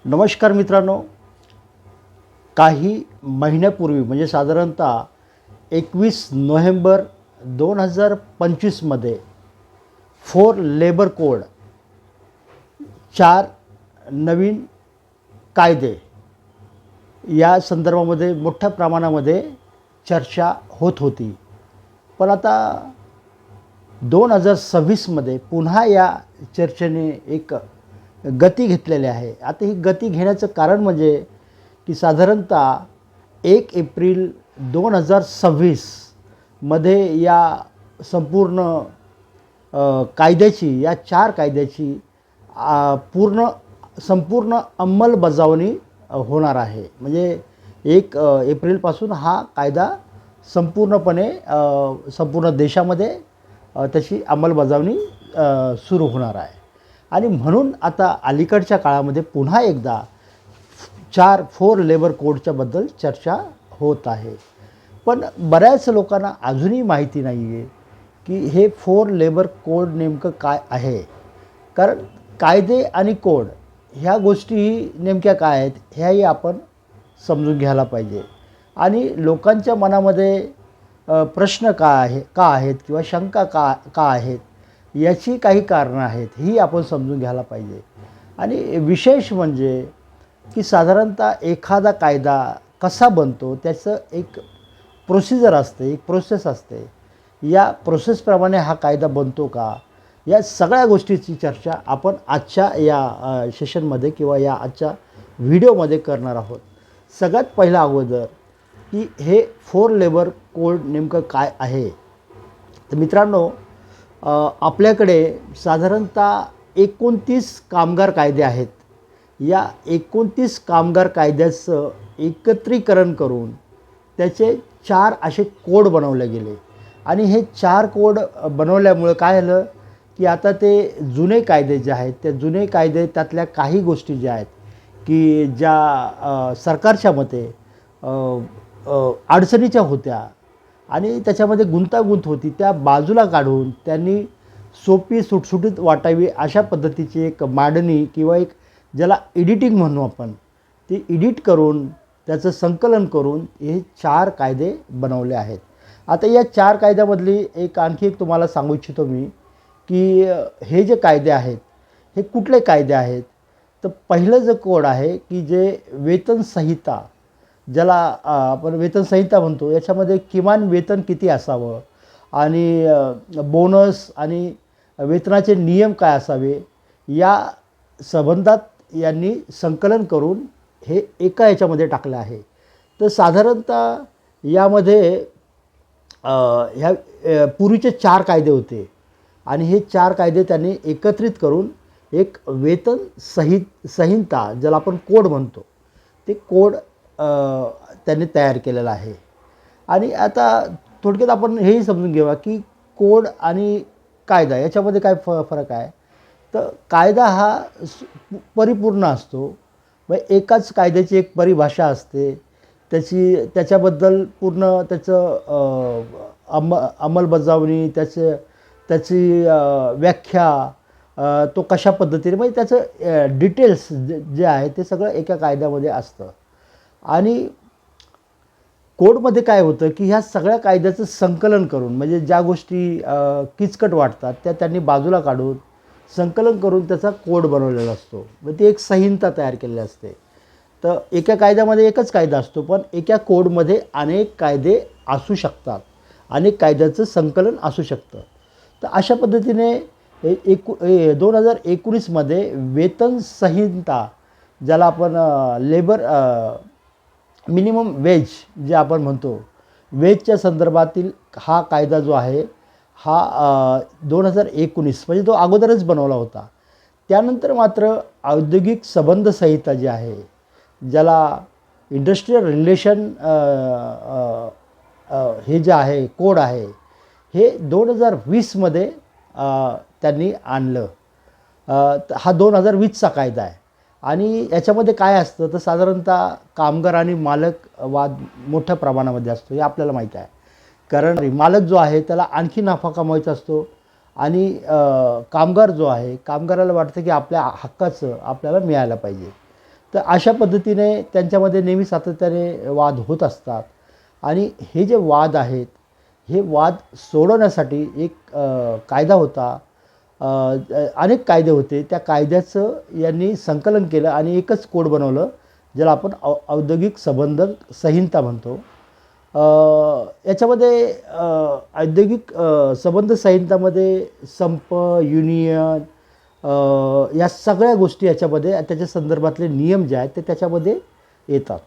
नमस्कार मित्रांनो, काही महिन्यापूर्वी म्हणजे साधारणतः 21 नोव्हेंबर 2025 फोर लेबर कोड 4 नवीन कायदे या संदर्भामध्ये मोठ्या प्रमाणामध्ये चर्चा होत होती. पण आता 2026 पुन्हा या चर्चेने एक गती घेतलेली आहे. आता ही गती घेण्याचं कारण म्हणजे की साधारणतः 1 एप्रिल 2026 या संपूर्ण कायद्याची, या 4 कायद्याची संपूर्ण अंमलबजावणी होणार आहे. म्हणजे 1 एप्रिलपासून हा कायदा संपूर्णपणे संपूर्ण देशामध्ये त्याची अंमलबजावणी सुरू होणार आहे. आणि म्हणून आता अलीकडच्या काळामध्ये पुन्हा एकदा 4 लेबर कोडच्या बद्दल चर्चा होत आहे. पण बऱ्याच लोकांना अजूनही माहिती नाही आहे की हे 4 लेबर कोड नेमकं काय आहे. कारण कायदे आणि कोड ह्या गोष्टी नेमक्या काय आहेत ह्याही आपण समजून घ्यायला पाहिजे. आणि लोकांच्या मनामध्ये प्रश्न का आहेत किंवा शंका का आहेत याची काही कारणं आहेत, ही आपण समजून घ्यायला पाहिजे. आणि विशेष म्हणजे की साधारणतः एखादा कायदा कसा बनतो त्याचं एक प्रोसिजर असते, एक प्रोसेस असते. या प्रोसेसप्रमाणे हा कायदा बनतो का, या सगळ्या गोष्टीची चर्चा आपण आजच्या या सेशनमध्ये किंवा या आजच्या व्हिडिओमध्ये करणार आहोत. सगळ्यात पहिला अगोदर की हे 4 लेबर कोड नेमकं काय आहे. तर मित्रांनो, आपल्याकडे साधारणतः 29 कामगार कायदे आहेत. या 29 कामगार कायद्याचं एकत्रीकरण करून त्याचे 4 असे कोड बनवले गेले. आणि हे 4 कोड बनवल्यामुळं काय झालं की आता ते जुने कायदे जे आहेत, त्या जुने कायदे त्यातल्या काही गोष्टी ज्या आहेत की ज्या सरकारच्या मते अडचणीच्या होत्या आणि त्याच्यामध्ये गुंतागुंत होती, त्या बाजूला काढून त्यांनी सोपी सुटसुटीत वाटावी अशा पद्धतीची एक मांडणी किंवा एक ज्याला एडिटिंग म्हणू आपण, ती एडिट करून त्याचं संकलन करून हे 4 कायदे बनवले आहेत. आता या 4 कायद्यामधली आणखी एक तुम्हाला सांगू इच्छितो मी की हे जे कायदे आहेत हे कुठले कायदे आहेत. तर पहिलं जे कोड आहे की जे वेतन संहिता, ज्याला आपण वेतन संहिता म्हणतो, याच्यामध्ये किमान वेतन किती असावं आणि बोनस आणि वेतनाचे नियम काय असावे या संबंधात यांनी संकलन करून हे एका याच्यामध्ये टाकलं आहे. तर साधारणतः यामध्ये ह्या पूर्वीचे 4 कायदे होते आणि हे 4 कायदे त्यांनी एकत्रित करून एक वेतन संहिता, ज्याला आपण कोड म्हणतो, ते कोड त्यांनी तयार केलेला आहे. आणि आता थोडक्यात आपण हेही समजून घेऊया की कोड आणि कायदा याच्यामध्ये काय फरक आहे. तर कायदा हा परिपूर्ण असतो. मग एकाच कायद्याची एक परिभाषा असते, त्याच्याबद्दल पूर्ण त्याचं अंमलबजावणी, त्याची व्याख्या, तो कशा पद्धतीने, म्हणजे त्याचं डिटेल्स जे आहे ते सगळं एका कायद्यामध्ये असतं. आणि कोडमध्ये काय होतं की ह्या सगळ्या कायद्याचं संकलन करून, म्हणजे ज्या गोष्टी किचकट वाटतात त्या त्यांनी बाजूला काढून संकलन करून त्याचा कोड बनवलेला असतो. मग ती एक संहिता तयार केलेली असते. तर एका कायद्यामध्ये एकच कायदा असतो, पण एका कोडमध्ये अनेक कायदे असू शकतात, अनेक कायद्याचं संकलन असू शकतं. तर अशा पद्धतीने 2019 वेतन संहिता, ज्याला आपण लेबर मिनिमम वेज जे आपण म्हणतो, वेजच्या संदर्भातील हा कायदा जो आहे हा 2019 म्हणजे तो अगोदरच बनवला होता. त्यानंतर मात्र औद्योगिक संबंध संहिता जी आहे, ज्याला इंडस्ट्रियल रिलेशन हे जे आहे कोड आहे, हे 2020 त्यांनी आणलं. हा 2020चा कायदा आहे. आणि याच्यामध्ये काय असतं तर साधारणतः कामगार आणि मालक वाद मोठ्या प्रमाणामध्ये असतो, हे आपल्याला माहीत आहे. कारण मालक जो आहे त्याला आणखी नफा कमवायचा असतो आणि कामगार जो आहे, कामगाराला वाटतं की आपल्या हक्काचं आपल्याला मिळायला पाहिजे. तर अशा पद्धतीने त्यांच्यामध्ये नेहमी सातत्याने वाद होत असतात. आणि हे जे वाद आहेत, हे वाद सोडवण्यासाठी एक कायदा होता. अनेक कायदे होते. त्या कायद्याचं यांनी संकलन केलं आणि एकच कोड बनवलं, ज्याला आपण औद्योगिक संबंध संहिता म्हणतो. याच्यामध्ये औद्योगिक संबंध संहितामध्ये संप, युनियन, या सगळ्या गोष्टी याच्यामध्ये, त्याच्या संदर्भातले नियम जे आहेत ते त्याच्यामध्ये येतात.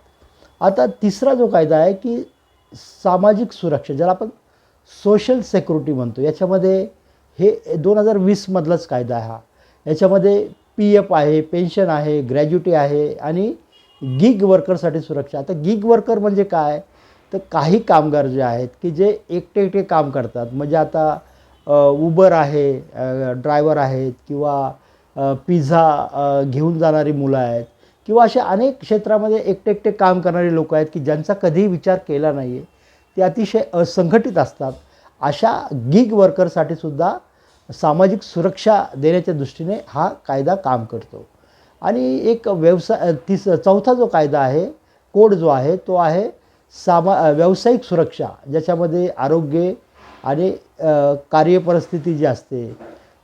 आता तिसरा जो कायदा आहे की सामाजिक सुरक्षा, ज्याला आपण सोशल सेक्युरिटी म्हणतो, याच्यामध्ये हे 2020मधलाच कायदा आहे हा. याच्यामध्ये PF आहे, पेन्शन आहे, ग्रॅज्युटी आहे आणि गिग वर्करसाठी सुरक्षा. आता गिग वर्कर म्हणजे काय, तर काही कामगार जे आहेत की जे एकटे एकटे काम करतात, म्हणजे आता उबर आहे, ड्रायव्हर आहेत, किंवा पिझ्झा घेऊन जाणारी मुलं आहेत, किंवा अशा अनेक क्षेत्रामध्ये एकटे एकटे काम करणारी लोकं आहेत की ज्यांचा कधीही विचार केला नाही आहे, ते अतिशय असंघटित असतात. अशा गिग वर्करसाठी सुद्धा सामाजिक सुरक्षा देण्याच्या दृष्टीने हा कायदा काम करतो. आणि एक चौथा जो कायदा आहे, कोड जो आहे, तो आहे व्यावसायिक सुरक्षा, ज्याच्यामध्ये आरोग्य आणि कार्यपरिस्थिती जी असते,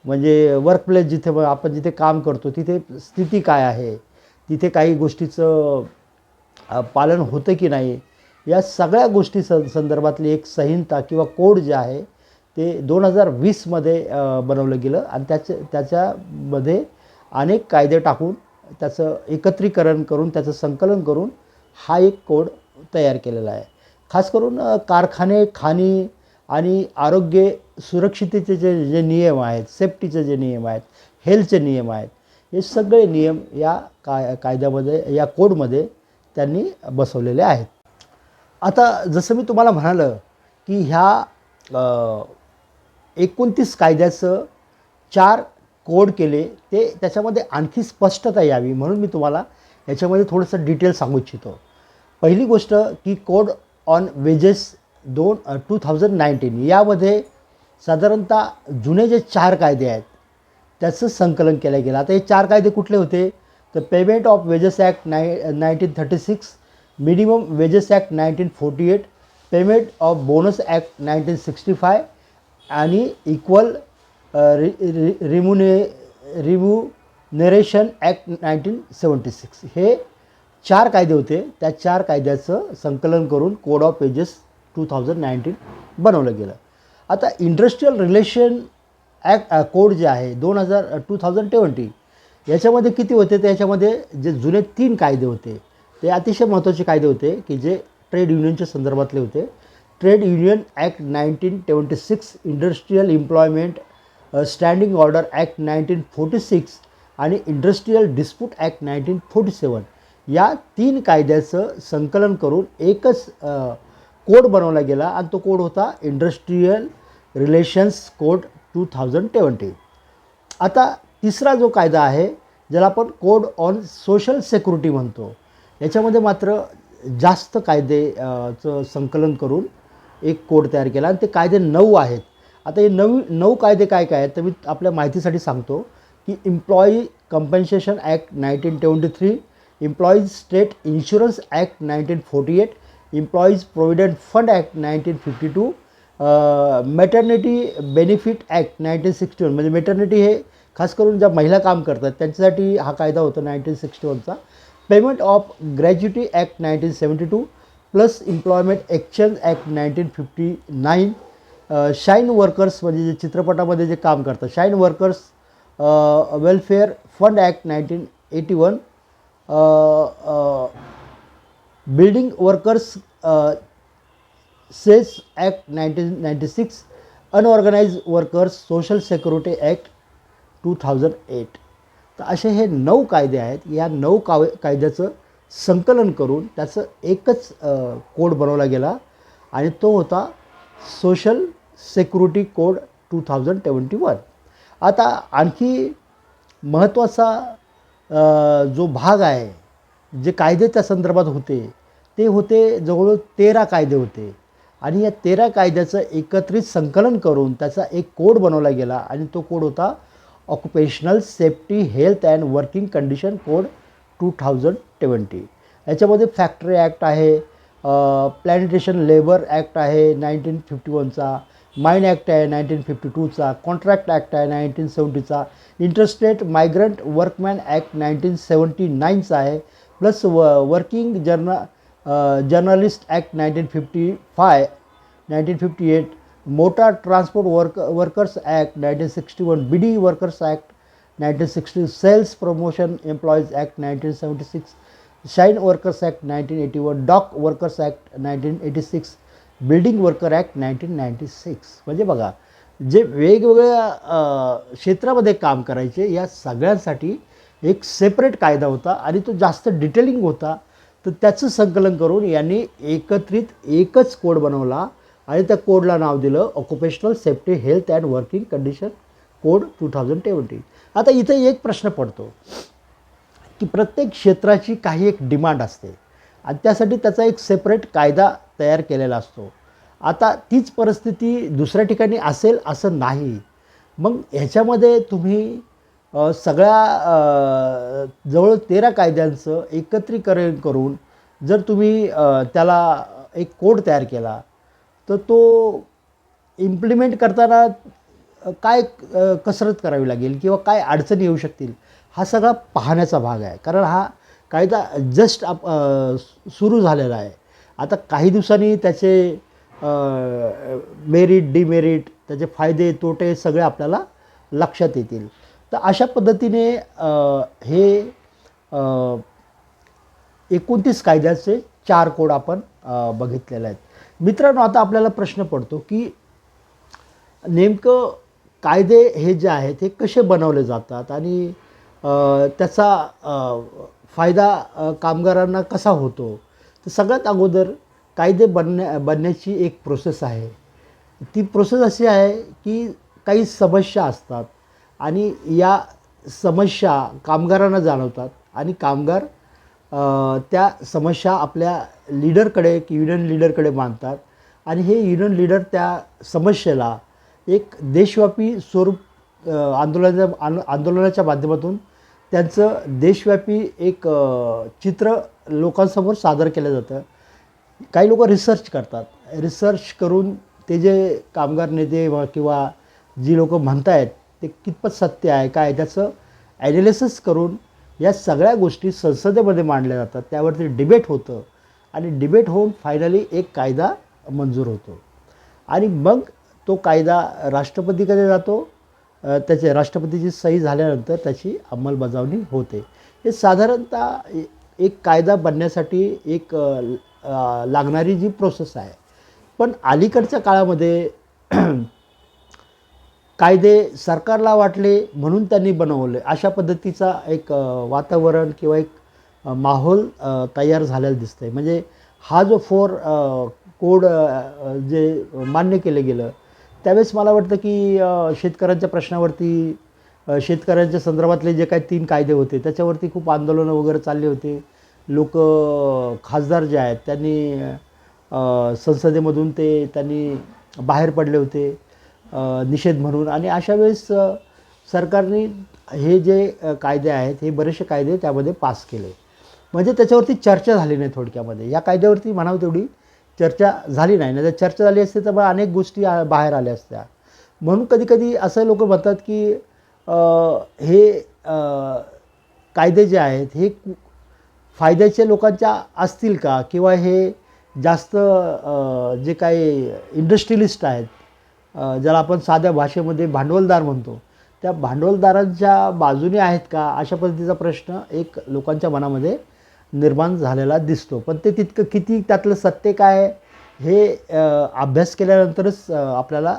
म्हणजे वर्कप्लेस, जिथे आपण जिथे काम करतो तिथे स्थिती काय आहे, तिथे काही गोष्टीचं पालन होतं की नाही, या सगळ्या गोष्टी संदर्भातली एक संहिता किंवा कोड जे आहे ते 2020मध्ये बनवलं गेलं. आणि त्याच्यामध्ये अनेक कायदे टाकून त्याचं एकत्रीकरण करून, त्याचं संकलन करून हा एक कोड तयार केलेला आहे. खास करून कारखाने, खाणी आणि आरोग्य सुरक्षिततेचे जे नियम आहेत, सेफ्टीचे जे नियम आहेत, हेल्थचे नियम आहेत, हे सगळे नियम या कायद्यामध्ये, या कोडमध्ये त्यांनी बसवलेले आहेत. आता जसं मी तुम्हाला म्हणालं की ह्या 29 कायद्याचं 4 कोड केले, ते त्याच्यामध्ये आणखी स्पष्टता यावी म्हणून मी तुम्हाला याच्यामध्ये थोडंसं डिटेल सांगू इच्छितो. पहिली गोष्ट की कोड ऑन वेजेस 2019, यामध्ये साधारणतः जुने जे 4 कायदे आहेत त्याचं संकलन केलं गेलं. आता हे 4 कायदे कुठले होते, तर payment of wedges act 1936, minimum wedges act 1948, payment of bonus act 1965 आणि इक्वल रिम्युनरेशन ॲक्ट 1976. हे 4 कायदे होते. त्या 4 कायद्याचं संकलन करून कोड ऑफ वेजेस 2019 बनवलं गेलं. आता इंडस्ट्रियल रिलेशन ॲक्ट कोड जे आहे 2020, याच्यामध्ये किती होते, तर याच्यामध्ये जे जुने 3 कायदे होते ते अतिशय महत्त्वाचे कायदे होते की जे ट्रेड युनियनच्या संदर्भातले होते. Trade union act 1976, industrial employment standing order act 1946 आणि इंडस्ट्रियल डिस्प्यूट ॲक्ट 1947. या 3 कायद्याचं संकलन करून एकच कोड बनवला गेला आणि तो कोड होता इंडस्ट्रियल रिलेशन्स कोड 2020. आता तिसरा जो कायदा आहे, ज्याला आपण कोड ऑन सोशल सेक्युरिटी म्हणतो, याच्यामध्ये मात्र जास्त कायदेचं संकलन करून एक कोड तयार केला आणि ते कायदे 9 आहेत. आता हे 9 कायदे काय काय आहेत, तर मी आपल्या माहितीसाठी सांगतो की employee compensation act 1973, employees state insurance act 1948, employees provident fund act 1952, maternity benefit act 1961, म्हणजे मॅटर्निटी हे खास करून ज्या महिला काम करतात त्यांच्यासाठी हा कायदा होता 1961चा. Payment of gratuity act 1972, plus employment exchange act 1959, cine workers, म्हणजे जे चित्रपटामध्ये जे काम करतात, cine workers welfare fund act 1981, building workers cess act 1996, unorganised workers social security act 2008. तर असे हे 9 कायदे आहेत. या 9 कायद्याचं संकलन करून त्याचं एकच कोड बनवला गेला आणि तो होता सोशल सेक्युरिटी कोड 2021. आता आणखी महत्त्वाचा जो भाग आहे, जे कायदे त्या संदर्भात होते ते होते जवळजवळ 13 कायदे होते आणि या 13 कायद्याचं एकत्रित संकलन करून त्याचा एक कोड बनवला गेला आणि तो कोड होता occupational safety health and working condition code 2020. याच्यामध्ये फॅक्टरी ॲक्ट आहे, प्लॅनिटेशन लेबर ॲक्ट आहे 1951चा, माइन ॲक्ट आहे 1952चा, कॉन्ट्रॅक्ट ॲक्ट आहे 1970चा, इंटरस्टेट मायग्रंट वर्कमॅन ॲक्ट 1979चा आहे, plus working journalist act 1958, motor transport workers act 1961, beedi workers act 1960, sales promotion employees act 1976, cine workers act 1981, dock workers act 1986, building worker act 1996. म्हणजे बघा, जे वेगवेगळ्या क्षेत्रामध्ये काम करायचे या सगळ्यांसाठी एक सेपरेट कायदा होता आणि तो जास्त डिटेलिंग होता. तर त्याचं संकलन करून यांनी एकत्रित एकच कोड बनवला आणि त्या कोडला नाव दिलं occupational safety health and working condition code 2020. आता इथे एक प्रश्न पडतो की प्रत्येक क्षेत्राची काही एक डिमांड असते आणि त्यासाठी त्याचा एक सेपरेट कायदा तयार केलेला असतो. आता तीच परिस्थिती दुसऱ्या ठिकाणी असेल असं नाही. मग ह्याच्यामध्ये तुम्ही सगळ्या जवळ 13 कायद्यांचं एकत्रीकरण करून जर तुम्ही त्याला एक कोड तयार केला तर तो इम्प्लिमेंट करताना काय कसरत करावी लागेल किंवा काय अडचणी येऊ शकतील हा सगळा पाहण्याचा भाग आहे. कारण हा कायदा जस्ट सुरू झालेला आहे. आता काही दिवसांनी त्याचे मेरिट डिमेरिट, त्याचे फायदे तोटे सगळे आपल्याला लक्षात येतील. तर अशा पद्धतीने हे 29 कायद्याचे 4 कोड आपण बघितलेले आहेत. मित्रांनो, आता आपल्याला प्रश्न पडतो की नेमकं कायदे हे जे आहेत हे कसे बनवले जातात आणि त्याचा फायदा कामगारांना कसा होतो. तर सगळ्यात अगोदर कायदे बनण्याची एक प्रोसेस आहे. ती प्रोसेस अशी आहे की काही समस्या असतात आणि या समस्या कामगारांना जाणवतात आणि कामगार त्या समस्या आपल्या लीडरकडे की युनियन लीडरकडे मांडतात आणि हे युनियन लीडर त्या समस्येला एक देशव्यापी स्वरूप आंदोलनाच्या माध्यमातून त्यांचं देशव्यापी एक चित्र लोकांसमोर सादर केलं जातं. काही लोक रिसर्च करतात. रिसर्च करून ते जे कामगार नेते किंवा जी लोक म्हणत आहेत ते कितपत सत्य आहे काय त्याचं ॲनालिसिस करून या सगळ्या गोष्टी संसदेमध्ये मांडल्या जातात. त्यावरती डिबेट होतं आणि डिबेट होऊन फायनली एक कायदा मंजूर होतो आणि मग तो कायदा राष्ट्रपतीकडे जातो. त्याचे राष्ट्रपतीची सही झाल्यानंतर त्याची अंमलबजावणी होते. हे साधारणतः एक कायदा बनण्यासाठी एक लागणारी जी प्रोसेस आहे. पण अलीकडच्या काळामध्ये कायदे सरकारला वाटले म्हणून त्यांनी बनवले अशा पद्धतीचा एक वातावरण किंवा एक माहोल तयार झालेला दिसतंय. म्हणजे हा जो कोड जे मान्य केलं गेलं त्यावेळेस मला वाटतं की शेतकऱ्यांच्या प्रश्नावरती शेतकऱ्यांच्या संदर्भातले जे काही 3 कायदे होते त्याच्यावरती खूप आंदोलनं वगैरे चालले होते. लोक खासदार जे आहेत त्यांनी संसदेमधून त्यांनी बाहेर पडले होते निषेध म्हणून. आणि अशा वेळेस सरकारने हे जे कायदे आहेत हे बरेचसे कायदे त्यामध्ये पास केले. म्हणजे त्याच्यावरती चर्चा झाली नाही. थोडक्यामध्ये या कायद्यावरती म्हणावं तेवढी चर्चा झाली नाही. जर चर्चा झाली असती तर मग अनेक गोष्टी बाहेर आल्या असत्या. म्हणून कधीकधी असं लोक म्हणतात की हे कायदे जे आहेत हे फायद्याचे लोकांच्या असतील का किंवा हे जास्त जे काही इंडस्ट्रियलिस्ट आहेत ज्याला आपण साध्या भाषेमध्ये भांडवलदार म्हणतो त्या भांडवलदारांच्या बाजूने आहेत का अशा पद्धतीचा प्रश्न एक लोकांच्या मनामध्ये निर्माण झालेला दिसतो. पण ते तितकं किती त्यातलं सत्य काय हे अभ्यास केल्यानंतरच आपल्याला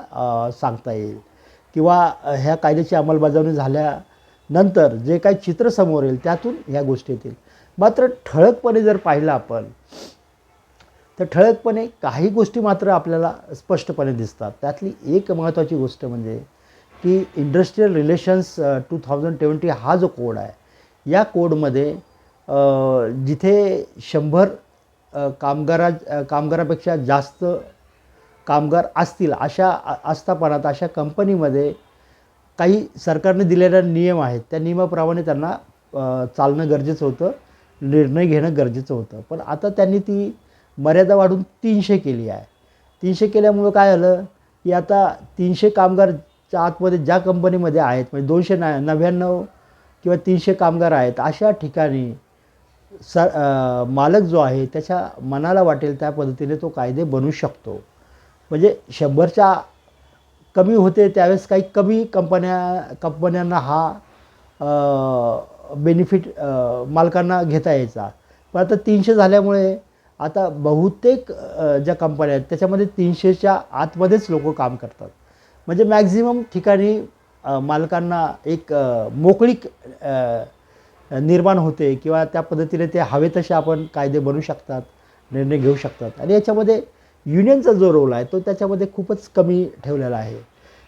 सांगता येईल किंवा ह्या कायद्याची अंमलबजावणी झाल्यानंतर जे काही चित्र समोर येईल त्यातून ह्या गोष्टी येतील. मात्र ठळकपणे जर पाहिलं आपण तर ठळकपणे काही गोष्टी मात्र आपल्याला स्पष्टपणे दिसतात. त्यातली एक महत्त्वाची गोष्ट म्हणजे की इंडस्ट्रियल रिलेशन्स 2020 हा जो कोड आहे या कोडमध्ये जिथे 100 कामगारापेक्षा जास्त कामगार असतील अशा आस्थापनात अशा कंपनीमध्ये काही सरकारने दिलेले नियम आहेत त्या नियमाप्रमाणे त्यांना चालणं गरजेचं होतं. निर्णय घेणं गरजेचं होतं. पण आता त्यांनी ती मर्यादा वाढून 300 केली आहे. 300 केल्यामुळं काय झालं की आता 300 कामगारच्या आतमध्ये ज्या कंपनीमध्ये आहेत म्हणजे 299 किंवा 300 कामगार आहेत अशा ठिकाणी मालक जो आहे त्याच्या मनाला वाटेल त्या पद्धतीने तो कायदे बनवू शकतो. म्हणजे 100च्या कमी होते त्यावेळेस काही कमी कंपन्यांना हा बेनिफिट मालकांना घेता यायचा. पण आता 300 झाल्यामुळे आता बहुतेक ज्या कंपन्या आहेत त्याच्यामध्ये 300च्या आतमध्येच लोक काम करतात. म्हणजे मॅक्झिमम ठिकाणी मालकांना एक मोकळीक निर्माण होते किंवा त्या पद्धतीने ते हवे तसे आपण कायदे बनवू शकतात, निर्णय घेऊ शकतात. आणि याच्यामध्ये युनियनचा जो रोल आहे तो त्याच्यामध्ये खूपच कमी ठेवलेला आहे.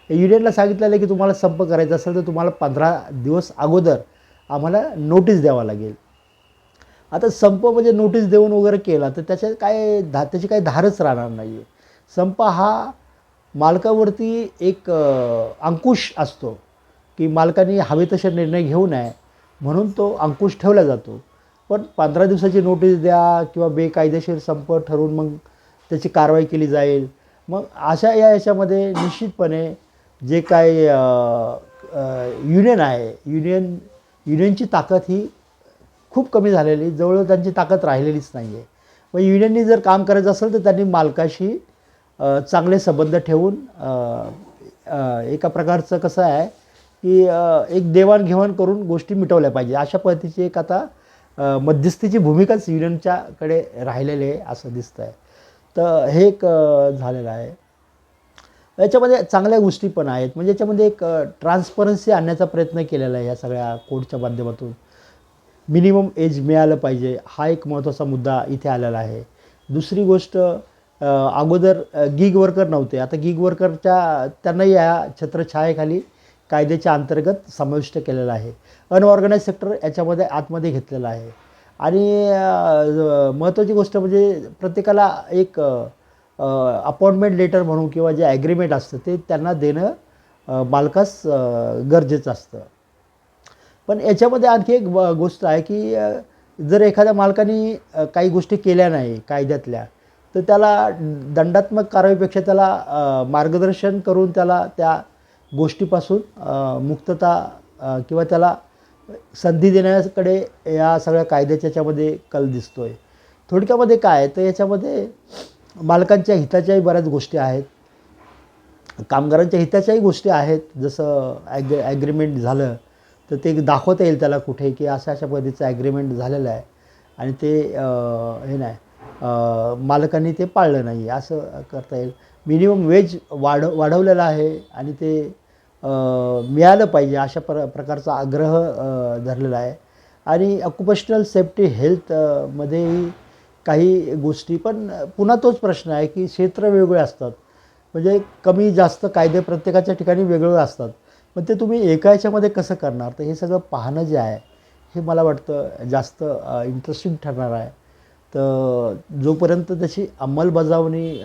युनियनला सांगितलेलं आहे की तुम्हाला संप करायचा असेल तर तुम्हाला 15 दिवस अगोदर आम्हाला नोटीस द्यावा लागेल. आता संप म्हणजे नोटीस देऊन वगैरे केला तर त्याची काही धारच राहणार नाही आहे. संप हा मालकावरती एक अंकुश असतो की मालकाने हवे तसे निर्णय घेऊ नये म्हणून तो अंकुश ठेवला जातो. पण 15 दिवसाची नोटीस द्या किंवा बेकायदेशीर संप ठरवून मग त्याची कारवाई केली जाईल. मग अशा याच्यामध्ये निश्चितपणे जे काय युनियन आहे युनियनची ताकद ही खूप कमी झालेली, जवळजवळ त्यांची ताकद राहिलेलीच नाही आहे. मग युनियननी जर काम करायचं असेल तर त्यांनी मालकाशी चांगले संबंध ठेवून एका प्रकारचं कसं आहे की एक देवाणघेवाण करून गोष्टी मिटवल्या पाहिजे अशा पद्धतीची एक आता मध्यस्थीची भूमिकाच युनियनच्याकडे राहिलेली आहे असं दिसतं आहे. तर हे एक झालेलं आहे. याच्यामध्ये चांगल्या गोष्टी पण आहेत. म्हणजे याच्यामध्ये एक ट्रान्सपरन्सी आणण्याचा प्रयत्न केलेला आहे या सगळ्या कोडच्या माध्यमातून. मिनिमम एज मिळालं पाहिजे हा एक महत्त्वाचा मुद्दा इथे आलेला आहे. दुसरी गोष्ट अगोदर गिग वर्कर नव्हते, आता गिग वर्करच्या त्यांनाही या छत्रछायेखाली कायद्याच्या अंतर्गत समाविष्ट केलेलं आहे. अनऑर्गनाइज सेक्टर याच्यामध्ये आतमध्ये घेतलेलं आहे. आणि महत्त्वाची गोष्ट म्हणजे प्रत्येकाला एक अपॉइंटमेंट लेटर म्हणून किंवा जे ॲग्रीमेंट असतं ते त्यांना देणं मालकास गरजेचं असतं. पण याच्यामध्ये आणखी एक गोष्ट आहे की जर एखाद्या मालकाने काही गोष्टी केल्या नाही कायद्यातल्या तर त्याला दंडात्मक कारवाईपेक्षा त्याला मार्गदर्शन करून त्याला त्या गोष्टीपासून मुक्तता किंवा त्याला संधी देण्याकडे या सगळ्या कायद्याच्या याच्यामध्ये कल दिसतो आहे. थोडक्यामध्ये काय तर याच्यामध्ये मालकांच्या हिताच्याही बऱ्याच गोष्टी आहेत, कामगारांच्या हिताच्याही गोष्टी आहेत. जसं ॲग्रीमेंट झालं तर ते दाखवता येईल त्याला कुठे की अशा पद्धतीचं ॲग्रीमेंट झालेलं आहे आणि ते हे नाही मालकांनी ते पाळलं नाही असं करता येईल. मिनिमम वेज वाढवलेला आहे आणि ते मिळालं पाहिजे अशा प्रकारचा आग्रह धरलेला आहे. आणि ऑक्युपेशनल सेफ्टी हेल्थमध्येही काही गोष्टी, पण पुन्हा तोच प्रश्न आहे की क्षेत्र वेगवेगळे असतात. म्हणजे कमी जास्त कायदे प्रत्येकाच्या ठिकाणी वेगवेगळे असतात. पण ते तुम्ही एका याच्यामध्ये कसं करणार तर हे सगळं पाहणं जे आहे हे मला वाटतं जास्त इंटरेस्टिंग ठरणार आहे. तर जोपर्यंत त्याची अंमलबजावणी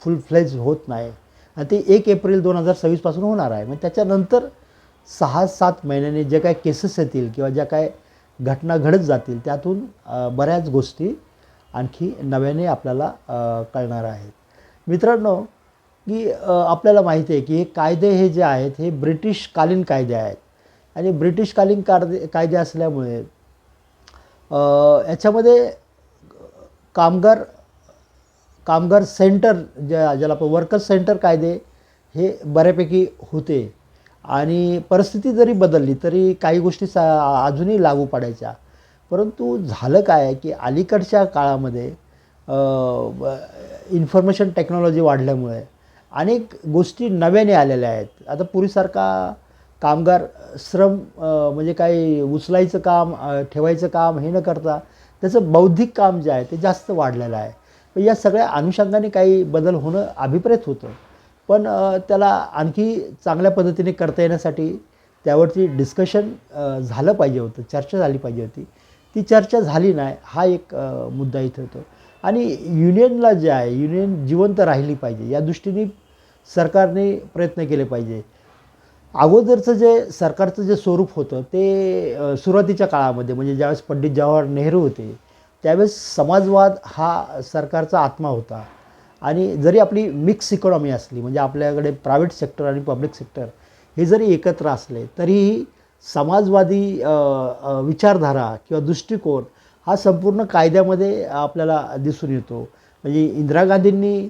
फुल फ्लेज होत नाही आणि ते 1 एप्रिल 2026 होणार आहे. मग त्याच्यानंतर 6-7 महिन्यांनी जे काय केसेस येतील किंवा ज्या काय घटना घडत जातील त्यातून बऱ्याच गोष्टी आणखी नव्याने आपल्याला कळणार आहेत. मित्रांनो की आपल्याला माहिती आहे की हे कायदे हे जे आहेत हे ब्रिटिशकालीन कायदे आहेत आणि ब्रिटिशकालीन कायदे असल्यामुळे याच्यामध्ये कामगार सेंटर ज्याला आपण वर्कर्स सेंटर कायदे हे बऱ्यापैकी होते आणि परिस्थिती जरी बदलली तरी काही गोष्टी अजूनही लागू पडायच्या. परंतु झालं काय की अलीकडच्या काळामध्ये इन्फॉर्मेशन टेक्नॉलॉजी वाढल्यामुळे अनेक गोष्टी नव्याने आलेल्या आहेत. आता पूर्वीसारखा कामगार श्रम म्हणजे काही उचलायचं काम ठेवायचं काम हे न करता त्याचं बौद्धिक काम जे आहे ते जास्त वाढलेलं आहे. या सगळ्या अनुषंगाने काही बदल होणं अभिप्रेत होतं. पण त्याला आणखी चांगल्या पद्धतीने करता येण्यासाठी त्यावरती डिस्कशन झालं पाहिजे होतं, चर्चा झाली पाहिजे होती. ती चर्चा झाली नाही हा एक मुद्दा इथे होतो. आणि युनियनला जे आहे युनियन जिवंत राहिली पाहिजे या दृष्टीने सरकारने प्रयत्न केले पाहिजे. अगोदरचं जे सरकारचं जे स्वरूप होतं ते सुरुवातीच्या काळामध्ये म्हणजे ज्यावेळेस पंडित जवाहर नेहरू होते त्यावेळेस समाजवाद हा सरकारचा आत्मा होता. आणि जरी आपली मिक्स इकॉनॉमी असली म्हणजे आपल्याकडे प्रायव्हेट सेक्टर आणि पब्लिक सेक्टर हे जरी एकत्र असले तरीही समाजवादी विचारधारा किंवा दृष्टिकोन हा संपूर्ण कायद्यामध्ये आपल्याला दिसून येतो. म्हणजे इंदिरा गांधींनी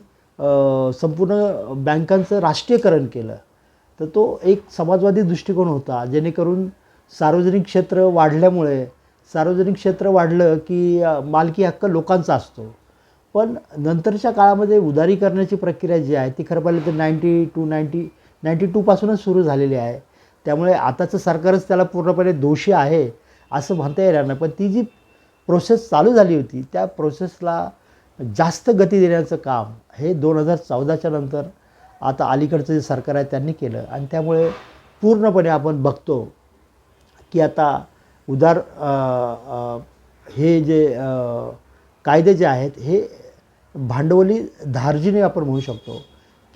संपूर्ण बँकांचं राष्ट्रीयकरण केलं तर तो एक समाजवादी दृष्टिकोन होता. जेणेकरून सार्वजनिक क्षेत्र वाढल्यामुळे सार्वजनिक क्षेत्र वाढलं की मालकी हक्क लोकांचा असतो. पण नंतरच्या काळामध्ये उदारीकरणाची प्रक्रिया जी आहे ती खरं पाहिलं तर 92पासूनच सुरू झालेली आहे. त्यामुळे आताचं सरकारच त्याला पूर्णपणे दोषी आहे असं म्हणता येणार नाही. पण ती जी प्रोसेस चालू झाली होती त्या प्रोसेसला जास्त गती देण्याचं काम हे 2014च्या नंतर आता अलीकडचं जे सरकार आहे त्यांनी केलं. आणि त्यामुळे पूर्णपणे आपण बघतो की आता उदार हे जे कायदे जे आहेत हे भांडवली धार्जिणे आपण म्हणू शकतो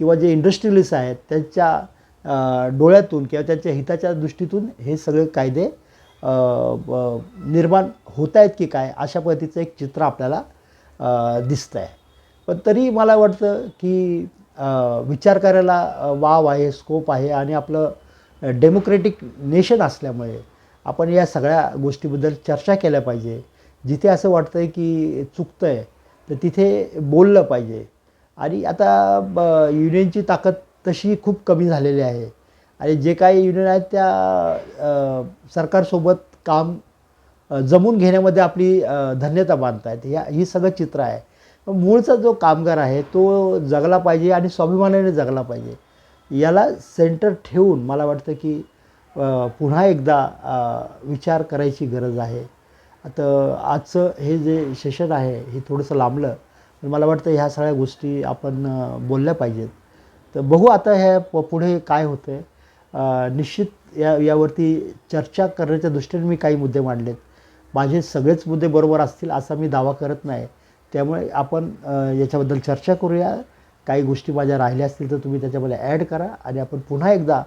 किंवा जे इंडस्ट्रियलिस्ट आहेत त्यांच्या डोळ्यातून किंवा त्यांच्या हिताच्या दृष्टीतून हे सगळे कायदे निर्माण होत आहेत की काय अशा पद्धतीचं एक चित्र आपल्याला दिसतं आहे. पण तरी मला वाटतं की विचार करायला वाव आहे, स्कोप आहे आणि आपलं डेमोक्रेटिक नेशन असल्यामुळे आपण या सगळ्या गोष्टीबद्दल चर्चा केल्या पाहिजे. जिथे असं वाटतं आहे की चुकतं आहे तर तिथे बोललं पाहिजे. आणि आता युनियनची ताकद तशी खूप कमी झालेली आहे आणि जे काही युनियन आहेत त्या सरकारसोबत काम जमून घेण्यामध्ये आपली धन्यता मानत आहेत. ही सगळं चित्र आहे. मूळचा जो कामगार आहे तो जगला पाहिजे आणि स्वाभिमानाने जगला पाहिजे. याला सेंटर ठेवून मला वाटतं की पुन्हा एकदा विचार करायची गरज आहे. आता आजचं हे जे सेशन आहे हे थोडंसं लांबलं पण मला वाटतं ह्या सगळ्या गोष्टी आपण बोलल्या पाहिजेत. तर बघू आता ह्या पुढे काय होतं आहे. निश्चित यावरती चर्चा करण्याच्या दृष्टीने मी काही मुद्दे मांडलेत. माझे सगळेच मुद्दे बरोबर असतील असा मी दावा करत नाही. त्यामुळे आपण याच्याबद्दल चर्चा करूया. काही गोष्टी माझ्या राहिल्या असतील तर तुम्ही त्याच्यामध्ये ॲड करा आणि आपण पुन्हा एकदा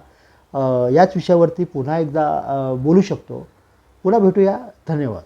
याच विषयावरती पुन्हा एकदा बोलू शकतो. पुन्हा भेटूया. धन्यवाद.